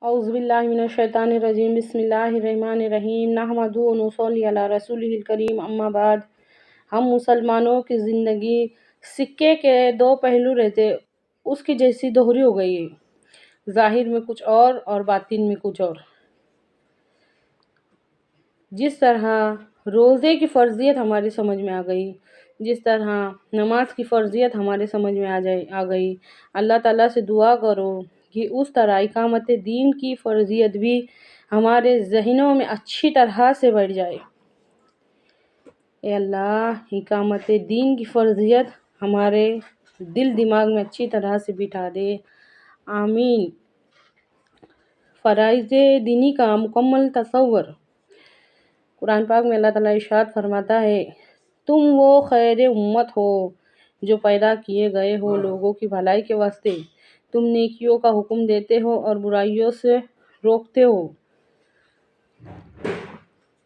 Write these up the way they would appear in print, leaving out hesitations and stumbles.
اعوذ باللہ من الشیطان الرجیم بسم اللہ الرحمن الرحیم نحمدہ و نصلی علی رسولہ الکریم اما بعد۔ ہم مسلمانوں کی زندگی سکے کے دو پہلو رہتے، اس کی جیسی دوہری ہو گئی ہے، ظاہر میں کچھ اور باطن میں کچھ اور۔ جس طرح روزے کی فرضیت ہماری سمجھ میں آ گئی، جس طرح نماز کی فرضیت ہمارے سمجھ میں آ گئی، اللہ تعالیٰ سے دعا کرو کہ اس طرح اقامت دین کی فرضیت بھی ہمارے ذہنوں میں اچھی طرح سے بیٹھ جائے۔ اے اللہ، اقامت دین کی فرضیت ہمارے دل دماغ میں اچھی طرح سے بٹھا دے، آمین۔ فرائض دینی کا مکمل تصور۔ قرآن پاک میں اللہ تعالیٰ ارشاد فرماتا ہے، تم وہ خیر امت ہو جو پیدا کیے گئے ہو لوگوں کی بھلائی کے واسطے، تم نیکیوں کا حکم دیتے ہو اور برائیوں سے روکتے ہو۔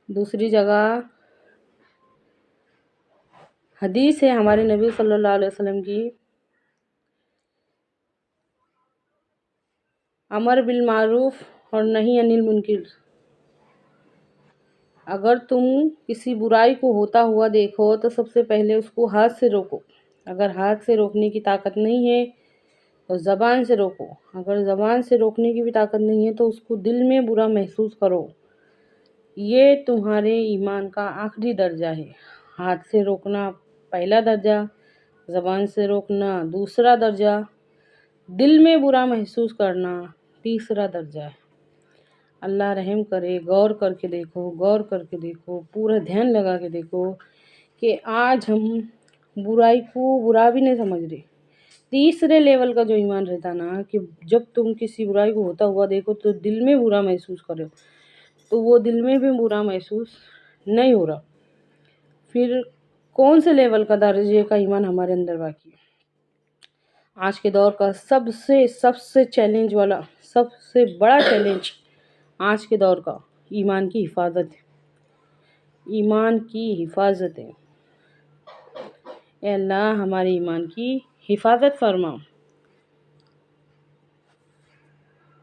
دوسری جگہ حدیث ہے ہمارے نبی صلی اللہ علیہ وسلم کی، امر بالمعروف اور نہی عن المنکر۔ اگر تم کسی برائی کو ہوتا ہوا دیکھو تو سب سے پہلے اس کو ہاتھ سے روکو، اگر ہاتھ سے روکنے کی طاقت نہیں ہے تو زبان سے روکو، اگر زبان سے روکنے کی بھی طاقت نہیں ہے تو اس کو دل میں برا محسوس کرو۔ یہ تمہارے ایمان کا آخری درجہ ہے۔ ہاتھ سے روکنا پہلا درجہ، زبان سے روکنا دوسرا درجہ، دل میں برا محسوس کرنا تیسرا درجہ ہے۔ اللہ رحم کرے، غور کر کے دیکھو، پورا دھیان لگا کے دیکھو کہ آج ہم برائی کو برا بھی نہیں سمجھ رہے۔ تیسرے لیول کا جو ایمان رہتا نا کہ جب تم کسی برائی کو ہوتا ہوا دیکھو تو دل میں برا محسوس کرو، تو وہ دل میں بھی برا محسوس نہیں ہو رہا، پھر کون سے لیول کا درجے کا ایمان ہمارے اندر باقی ہے؟ آج کے دور کا سب سے چیلنج والا، سب سے بڑا چیلنج آج کے دور کا ایمان کی حفاظت ہے، ایمان کی حفاظت ہے۔ اے اللہ، ہمارے ایمان کی حفاظت فرما۔